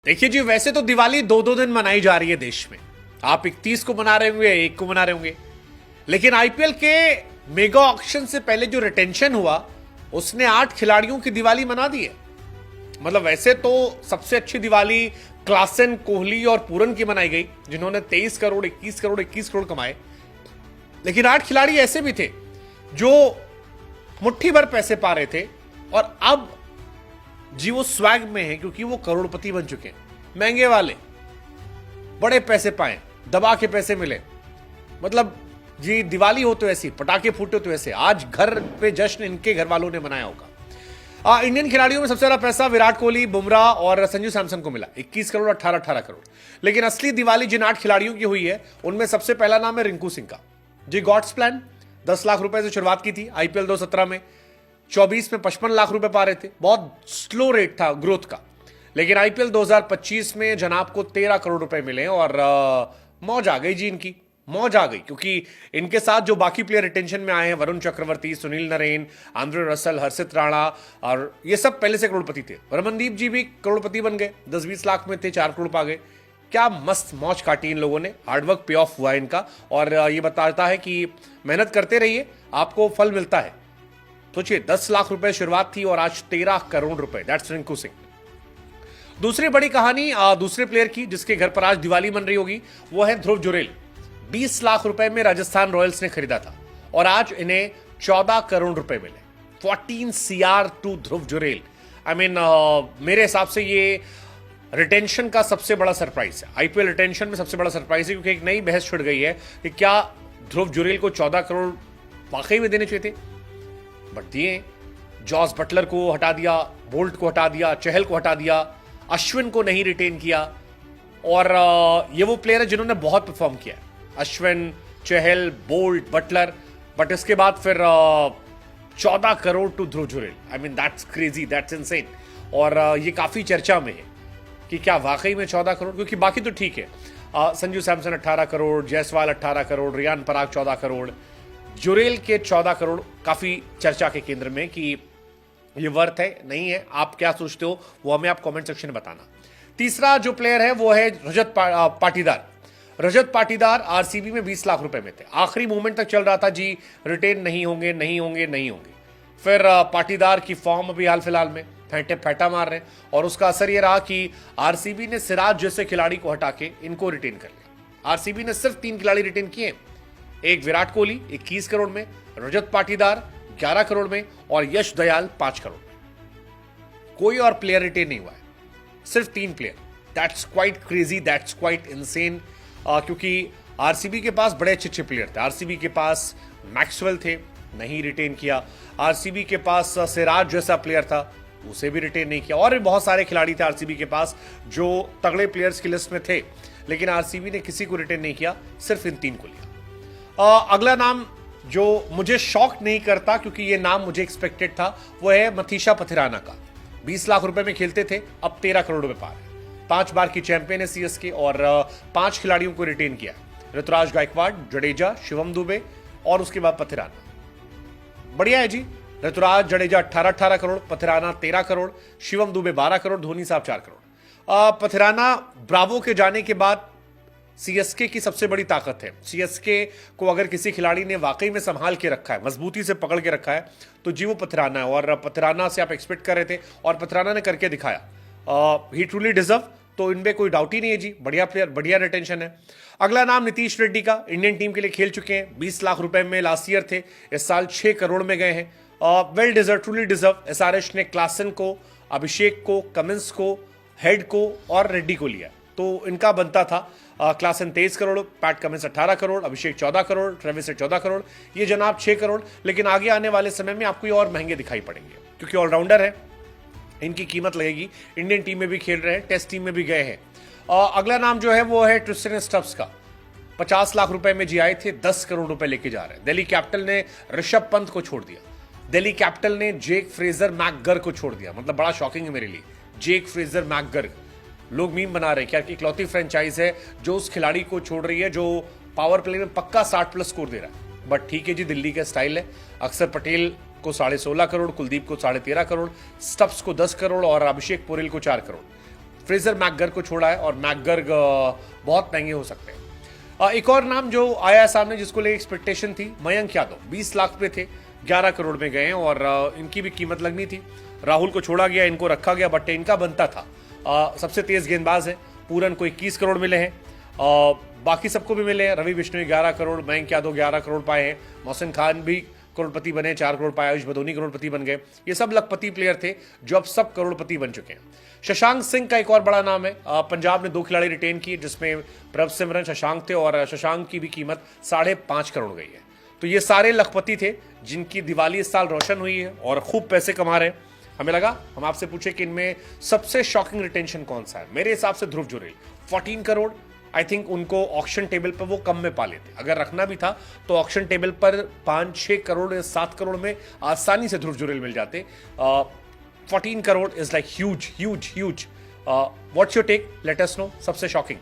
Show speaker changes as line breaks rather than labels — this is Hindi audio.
देखिए जी, वैसे तो दिवाली दो दो दिन मनाई जा रही है देश में। आप 31 को मना रहे होंगे, 1 को मना रहे होंगे, लेकिन आईपीएल के मेगा ऑक्शन से पहले जो रिटेंशन हुआ उसने 8 खिलाड़ियों की दिवाली मना दी है। मतलब वैसे तो सबसे अच्छी दिवाली क्लासन, कोहली और पूरन की मनाई गई, जिन्होंने 23 करोड़, 21 करोड़, 21 करोड़ कमाए। लेकिन 8 खिलाड़ी ऐसे भी थे जो मुट्ठी भर पैसे पा रहे थे और अब जी वो स्वैग में है, क्योंकि वो करोड़पति बन चुके हैं। महंगे वाले, बड़े पैसे पाए, दबा के पैसे मिले। मतलब जी दिवाली हो तो ऐसी, पटाखे फूटे तो ऐसे। आज घर पे जश्न इनके घर वालों ने मनाया होगा। इंडियन खिलाड़ियों में सबसे ज्यादा पैसा विराट कोहली, बुमराह और संजू सैमसन को मिला, 21 करोड़, 18 करोड़। लेकिन असली दिवाली जिन 8 खिलाड़ियों की हुई है उनमें सबसे पहला नाम है रिंकू सिंह का। जी गॉड्स प्लान 10 लाख रुपए से शुरुआत की थी आईपीएल 2017 में, 24 में 55 लाख रुपए पा रहे थे। बहुत स्लो रेट था ग्रोथ का। लेकिन आईपीएल 2025 में जनाब को 13 करोड़ रुपए मिले और मौज आ गई जी, इनकी मौज आ गई। क्योंकि इनके साथ जो बाकी प्लेयर रिटेंशन में आए हैं, वरुण चक्रवर्ती, सुनील नरेन, आंद्रे रसल, हर्षित राणा, और ये सब पहले से करोड़पति थे। रमनदीप जी भी करोड़पति बन गए, 10-20 लाख में थे, 4 करोड़ पा गए। क्या मस्त मौज काटी इन लोगों ने, हार्डवर्क पे ऑफ हुआ इनका। और ये बताता है कि मेहनत करते रहिए, आपको फल मिलता है। सोचिए, 10 लाख रुपए शुरुआत थी और आज 13 करोड़ रुपए। दैट्स रिंकू सिंह। दूसरी बड़ी कहानी दूसरे प्लेयर की जिसके घर पर आज दिवाली मन रही होगी, वो है ध्रुव जुरेल। 20 लाख रुपए में राजस्थान रॉयल्स ने खरीदा था और आज इन्हें 14 करोड़ रुपए मिले। 14 CR to Dhruv Jurel. I mean मेरे हिसाब से ये रिटेंशन का सबसे बड़ा सरप्राइज है। आईपीएल रिटेंशन में सबसे बड़ा सरप्राइज है, क्योंकि एक नई बहस छिड़ गई है कि क्या ध्रुव जुरेल को 14 करोड़ वाकई में देने चाहिए थे, बट दिए। जॉस बटलर को हटा दिया, बोल्ट को हटा दिया, चहल को हटा दिया, अश्विन को नहीं रिटेन किया। और ये वो प्लेयर है जिन्होंने बहुत परफॉर्म किया है, Ashwin, Chahal, Boult, Butler. But इसके बाद फिर 14 crore to Dhruv Jurel. I mean that's crazy, that's insane. और ये काफी चर्चा में है कि क्या वाकई में 14 करोड़, क्योंकि बाकी तो ठीक है। संजू सैमसन 18 करोड़, जायसवाल 18 करोड़, रियान पराग 14 करोड़, जुरेल के 14 करोड़ काफी चर्चा के केंद्र में कि ये वर्थ है नहीं है। आप क्या सोचते हो वो हमें आप कमेंट सेक्शन में बताना। तीसरा जो प्लेयर है वो है रजत पाटीदार। रजत पाटीदार आरसीबी में 20 लाख रुपए में थे। आखिरी मूवमेंट तक चल रहा था जी, रिटेन नहीं होंगे, नहीं होंगे, नहीं होंगे। फिर पाटीदार की फॉर्म अभी हाल फिलहाल में फेंटे फैटा मार रहे हैं और उसका असर यह रहा कि आरसीबी ने सिराज जैसे खिलाड़ी को हटा के इनको रिटेन कर लिया। आरसीबी ने सिर्फ 3 खिलाड़ी रिटेन किए, एक विराट कोहली 21 करोड़ में, रजत पाटीदार 11 करोड़ में और यश दयाल 5 करोड़ में। कोई और प्लेयर रिटेन नहीं हुआ है, सिर्फ 3 player. That's quite crazy, that's quite insane. क्योंकि आरसीबी के पास बड़े अच्छे अच्छे प्लेयर थे। आरसीबी के पास मैक्सवेल थे, नहीं रिटेन किया। आरसीबी के पास सिराज जैसा प्लेयर था, उसे भी रिटेन नहीं किया। और भी बहुत सारे खिलाड़ी थे आरसीबी के पास जो तगड़े प्लेयर्स की लिस्ट में थे, लेकिन आरसीबी ने किसी को रिटेन नहीं किया, सिर्फ इन 3 को लिया। अगला नाम जो मुझे शॉक नहीं करता, क्योंकि ये नाम मुझे एक्सपेक्टेड था, वो है मथीशा पथिराना का। 20 लाख रुपए में खेलते थे, अब 13 करोड़ रुपए पा रहे हैं। 5 बार की चैंपियन है सीएसके और 5 खिलाड़ियों को रिटेन किया, ऋतुराज गायकवाड़, जडेजा, शिवम दुबे और उसके बाद पथिराना। बढ़िया है जी। ऋतुराज, जडेजा 18 करोड़, पथिराना 13 करोड़, शिवम दुबे 12 करोड़, धोनी साहब 4 करोड़। पथिराना ब्रावो के जाने के बाद सीएसके की सबसे बड़ी ताकत है। सीएसके को अगर किसी खिलाड़ी ने वाकई में संभाल के रखा है, मजबूती से पकड़ के रखा है, तो जी वो पथिराना है। और पथिराना से आप एक्सपेक्ट कर रहे थे और पथिराना ने करके दिखाया। ही ट्रूली डिजर्व, तो इनमें कोई डाउट ही नहीं है जी। बढ़िया प्लेयर, बढ़िया रिटेंशन है। अगला नाम नीतीश रेड्डी का। इंडियन टीम के लिए खेल चुके हैं, 20 लाख रुपए में लास्ट ईयर थे, इस साल 6 करोड़ में गए हैं। Well deserve, truly deserve. SRH ने क्लासन को, अभिषेक को, कमिंस को, हेड को और रेड्डी को लिया, तो इनका बनता था। Klaasen 23 crore, Pat Cummins 18 crore, Abhishek 14 crore, Travis 14 crore, ये जनाब 6 करोड़। लेकिन आगे आने वाले समय में आपको ये और महंगे दिखाई पड़ेंगे, क्योंकि ऑलराउंडर है, इनकी कीमत लगेगी। इंडियन टीम में भी खेल रहे हैं, टेस्ट टीम में भी गए हैं। अगला नाम जो है वो है ट्रिस्टन स्टब्स का। 50 लाख रुपए में जी आए थे, 10 करोड़ रुपए लेके जा रहे हैं। दिल्ली कैपिटल ने ऋषभ पंत को छोड़ दिया, दिल्ली कैपिटल ने जेक फ्रेजर मैकगर को छोड़ दिया। मतलब बड़ा शॉकिंग है मेरे लिए, जेक फ्रेजर मैकगर। लोग मीम बना रहे हैं क्या कि इकलौती फ्रेंचाइज है जो उस खिलाड़ी को छोड़ रही है जो पावर प्ले में पक्का 60+ स्कोर दे रहा है। बट ठीक है जी, दिल्ली का स्टाइल है। अक्षर पटेल को 16.5 करोड़, कुलदीप को 13.5 करोड़, स्टब्स को 10 करोड़ और अभिषेक पुरेल को 4 करोड़। फ्रेजर मैकगर को छोड़ा है और मैकगर बहुत महंगे हो सकते हैं। एक और नाम जो आया सामने जिसको लेकर एक्सपेक्टेशन थी, मयंक यादव 20 लाख पे थे, 11 करोड़ में गए और इनकी भी कीमत लगनी थी। राहुल को छोड़ा गया, इनको रखा गया, बट इनका बनता था। सबसे तेज गेंदबाज है, पूरन को 21 करोड़ मिले हैं, बाकी सबको भी मिले हैं। रवि बिश्नोई 11 करोड़, मयंक यादव 11 करोड़ पाए हैं, मोहसिन खान भी करोड़पति बने, 4 करोड़ पाए, आयुष भदोनी करोड़पति बन गए। ये सब लखपति प्लेयर थे जो अब सब करोड़पति बन चुके हैं। शशांक सिंह का एक और बड़ा नाम है। पंजाब ने 2 खिलाड़ी रिटेन किए जिसमें प्रभ सिमरन, शशांक थे और शशांक की भी कीमत 5.5 करोड़ गई है। तो ये सारे लखपति थे जिनकी दिवाली इस साल रोशन हुई है और खूब पैसे कमा रहे हैं। हमें लगा हम आपसे पूछे कि इनमें सबसे शॉकिंग रिटेंशन कौन सा है। मेरे हिसाब से ध्रुव जुरेल 14 करोड़। आई थिंक उनको ऑक्शन टेबल पर वो कम में पा लेते, अगर रखना भी था तो ऑक्शन टेबल पर 5-6 करोड़ या 7 करोड़ में आसानी से ध्रुव जुरेल मिल जाते। 14 crore is like huge huge huge. What's your take, let us know. सबसे शॉकिंग